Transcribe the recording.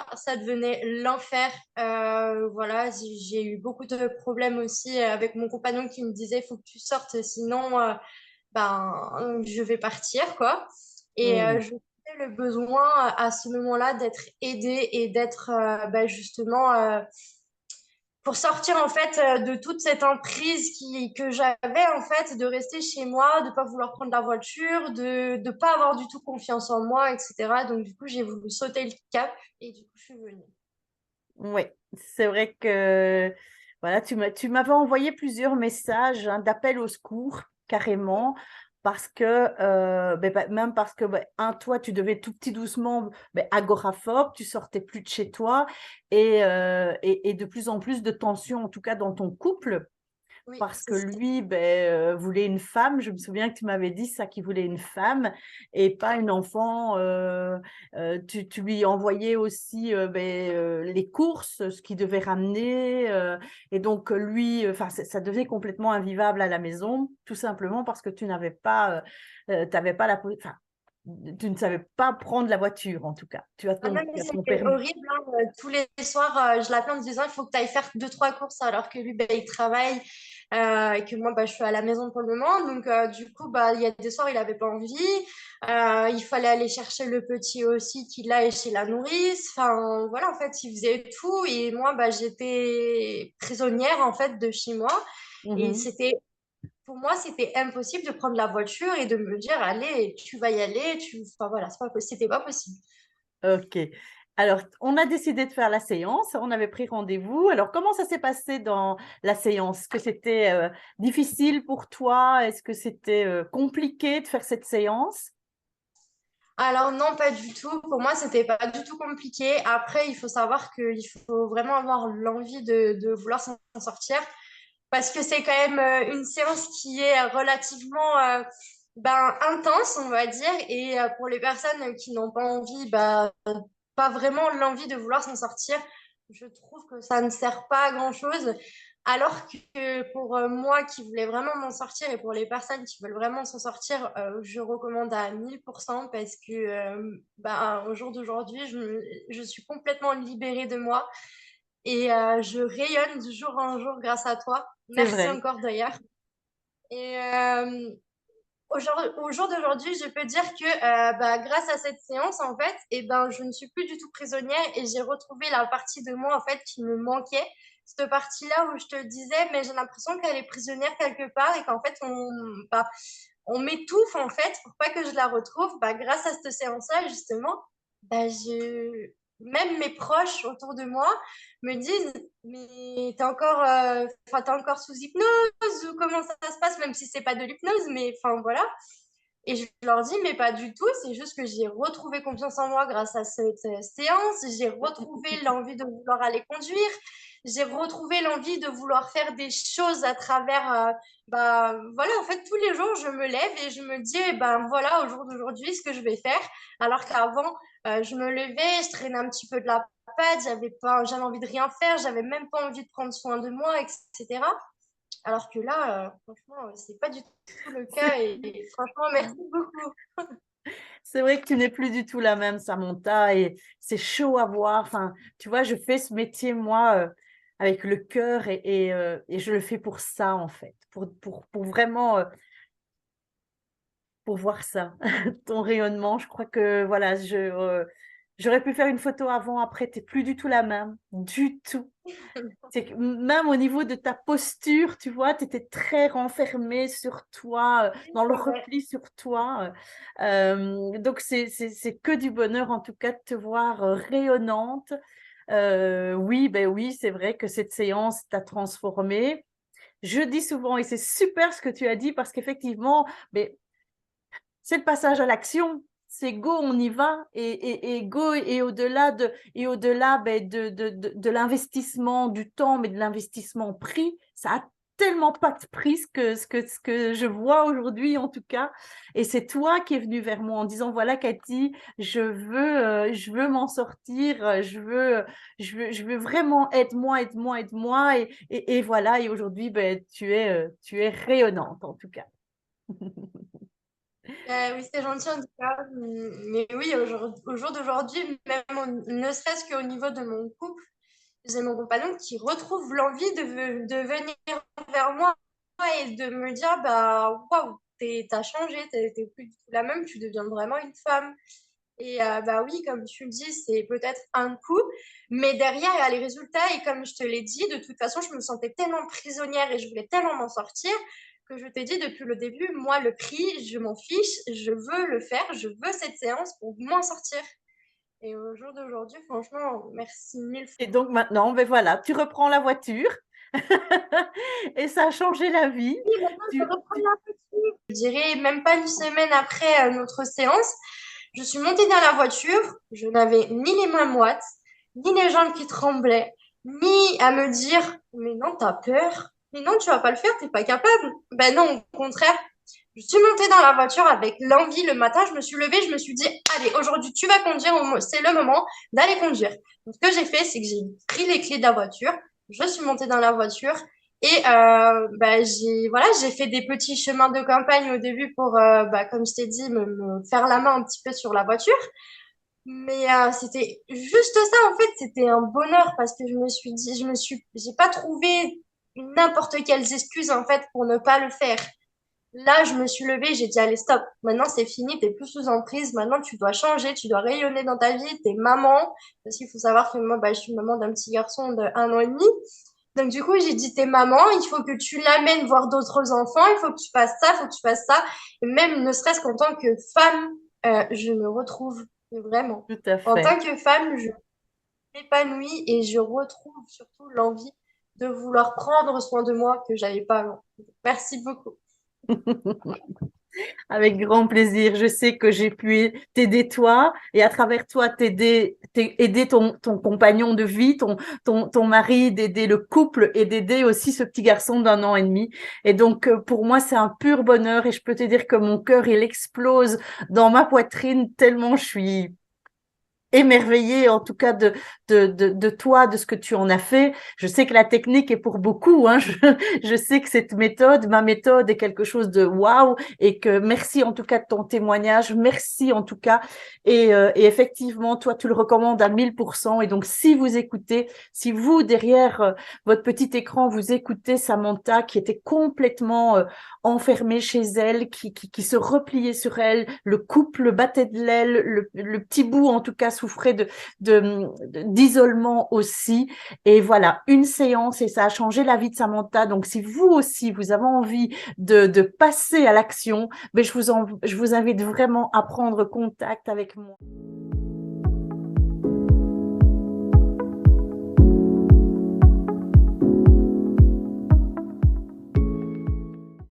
mois, ça devenait l'enfer. Voilà, j'ai eu beaucoup de problèmes aussi avec mon compagnon qui me disait, faut que tu sortes, sinon, je vais partir, quoi. Et Hmm. je sentais le besoin à ce moment-là d'être aidée et d'être justement pour sortir en fait de toute cette emprise que j'avais en fait de rester chez moi, de pas vouloir prendre la voiture, de pas avoir du tout confiance en moi, etc. Donc du coup j'ai voulu sauter le cap et du coup je suis venue. Oui, c'est vrai que voilà, tu m'avais envoyé plusieurs messages hein, d'appel au secours, carrément, parce que, même parce que, toi, tu devais tout petit doucement, agoraphobe, tu sortais plus de chez toi, et de plus en plus de tensions, en tout cas dans ton couple, Oui, parce c'est que ça. lui voulait une femme. Je me souviens que tu m'avais dit ça, qu'il voulait une femme et pas une enfant. Tu lui envoyais aussi les courses, ce qu'il devait ramener. Et donc, lui, ça devenait complètement invivable à la maison, tout simplement parce que tu n'avais pas, t'avais pas tu ne savais pas prendre la voiture, en tout cas. Ah non, Tu mais as ton c'était permis. horrible, hein. Tous les soirs, je l'appelais en me disant, il faut que tu ailles faire deux, trois courses alors que lui, il travaille et que moi, je suis à la maison pour le moment. Donc, du coup, il y a des soirs, il avait pas envie. Il fallait aller chercher le petit aussi qui, là, est chez la nourrice. Enfin, voilà, en fait, il faisait tout. Et moi, j'étais prisonnière, en fait, de chez moi. Et Mhm. pour moi, c'était impossible de prendre la voiture et de me dire, allez, tu vas y aller. Enfin, voilà, c'était pas possible. Ok. Alors, on a décidé de faire la séance. On avait pris rendez-vous. Alors, comment ça s'est passé dans la séance? Est-ce que c'était difficile pour toi? Est-ce que c'était compliqué de faire cette séance? Alors non, pas du tout. Pour moi, c'était pas du tout compliqué. Après, il faut savoir qu'il faut vraiment avoir l'envie de vouloir s'en sortir parce que c'est quand même une séance qui est relativement intense, on va dire. Et pour les personnes qui n'ont pas envie, pas vraiment l'envie de vouloir s'en sortir, je trouve que ça ne sert pas à grand-chose. Alors que pour moi qui voulais vraiment m'en sortir et pour les personnes qui veulent vraiment s'en sortir, je recommande à 1000% parce que au jour d'aujourd'hui, je suis complètement libérée de moi et je rayonne de jour en jour grâce à toi. C'est Merci vrai. encore d'ailleurs. Et au jour d'aujourd'hui, je peux dire que grâce à cette séance, en fait, je ne suis plus du tout prisonnière et j'ai retrouvé la partie de moi, en fait, qui me manquait. Cette partie-là où je te disais, mais j'ai l'impression qu'elle est prisonnière quelque part et qu'en fait, on m'étouffe, en fait, pour pas que je la retrouve. Grâce à cette séance-là, justement, même mes proches autour de moi me disent, mais t'es encore sous hypnose ou comment ça se passe, même si c'est pas de l'hypnose, mais enfin voilà. Et je leur dis, mais pas du tout, c'est juste que j'ai retrouvé confiance en moi grâce à cette séance, j'ai retrouvé l'envie de vouloir aller conduire, j'ai retrouvé l'envie de vouloir faire des choses à travers, voilà, en fait, tous les jours, je me lève et je me dis, voilà, au jour d'aujourd'hui, ce que je vais faire, alors qu'avant, je me levais, je traînais un petit peu de la patte, j'avais envie de rien faire, j'avais même pas envie de prendre soin de moi, etc. Alors que là, franchement, c'est pas du tout le cas et franchement, merci beaucoup. C'est vrai que tu n'es plus du tout la même, Samantha, et c'est chaud à voir. Enfin, tu vois, je fais ce métier, moi, avec le cœur et je le fais pour ça, en fait, pour vraiment pour voir ça, ton rayonnement. Je crois que voilà, j'aurais pu faire une photo avant, après, tu n'es plus du tout la même, du tout. C'est que même au niveau de ta posture, tu vois, tu étais très renfermée sur toi, Oui, dans le c'est vrai. repli sur toi. Donc, c'est que du bonheur, en tout cas, de te voir rayonnante. Oui, ben oui, c'est vrai que cette séance t'a transformée. Je dis souvent, et c'est super ce que tu as dit, parce qu'effectivement, ben, c'est le passage à l'action. C'est go, on y va et go et au-delà de l'investissement du temps, mais de l'investissement prix, ça a tellement pas de prix ce que je vois aujourd'hui en tout cas. Et c'est toi qui es venu vers moi en disant voilà Cathy, je veux m'en sortir, je veux vraiment aide-moi et voilà. Et aujourd'hui, tu es rayonnante en tout cas. Oui, c'est gentil en tout cas. Mais oui, au jour d'aujourd'hui, même ne serait-ce qu'au niveau de mon couple, j'ai mon compagnon qui retrouve l'envie de venir vers moi et de me dire, bah, waouh, t'as changé, t'es plus du tout la même, tu deviens vraiment une femme. Et bah oui, comme tu le dis, c'est peut-être un coup, mais derrière, il y a les résultats. Et comme je te l'ai dit, de toute façon, je me sentais tellement prisonnière et je voulais tellement m'en sortir que je t'ai dit depuis le début, moi, le prix, je m'en fiche, je veux le faire, je veux cette séance pour m'en sortir. Et au jour d'aujourd'hui, franchement, merci mille Et fois. donc maintenant, ben voilà, tu reprends la voiture et ça a changé la vie. Oui, maintenant, je Tu, reprends la voiture. Je dirais même pas une semaine après notre séance, je suis montée dans la voiture, je n'avais ni les mains moites, ni les jambes qui tremblaient, ni à me dire, mais non, t'as peur, mais non, tu vas pas le faire, t'es pas capable. Ben non, au contraire. Je suis montée dans la voiture avec l'envie le matin, je me suis levée, je me suis dit, allez, aujourd'hui, tu vas conduire, c'est le moment d'aller conduire. Donc, ce que j'ai fait, c'est que j'ai pris les clés de la voiture, je suis montée dans la voiture et bah, j'ai fait des petits chemins de campagne au début pour, bah, comme je t'ai dit, me faire la main un petit peu sur la voiture. Mais c'était juste ça, en fait, c'était un bonheur parce que j'ai pas trouvé n'importe quelles excuses, en fait, pour ne pas le faire. Là, je me suis levée, j'ai dit, allez, stop. Maintenant, c'est fini, t'es plus sous emprise. Maintenant, tu dois changer, tu dois rayonner dans ta vie. T'es maman. Parce qu'il faut savoir que moi, bah, je suis maman d'un petit garçon de 1 an et demi. Donc, du coup, j'ai dit, t'es maman, il faut que tu l'amènes voir d'autres enfants, il faut que tu fasses ça, il faut que tu fasses ça. Et même, ne serait-ce qu'en tant que femme, je me retrouve vraiment. tout à En fait. tant que femme, je m'épanouis et je retrouve surtout l'envie de vouloir prendre soin de moi que j'avais pas avant. Merci beaucoup. Avec grand plaisir. Je sais que j'ai pu t'aider toi et à travers toi aider ton compagnon de vie, ton mari, d'aider le couple et d'aider aussi ce petit garçon d'1 an et demi. Et donc, pour moi, c'est un pur bonheur et je peux te dire que mon cœur, il explose dans ma poitrine tellement je suis émerveillée en tout cas de toi, de ce que tu en as fait. Je sais que la technique est pour beaucoup, hein. Je sais que cette méthode, ma méthode est quelque chose de waouh et que merci en tout cas de ton témoignage, merci en tout cas. Et effectivement, toi, tu le recommandes à 1000%. Et donc, si vous écoutez, si vous, derrière votre petit écran, vous écoutez Samantha qui était complètement enfermée chez elle, qui se repliait sur elle, le couple battait de l'aile, le petit bout en tout cas souffrait d'isolement aussi. Et voilà, une séance et ça a changé la vie de Samantha. Donc, si vous aussi, vous avez envie de passer à l'action, ben, je vous invite vraiment à prendre contact avec moi.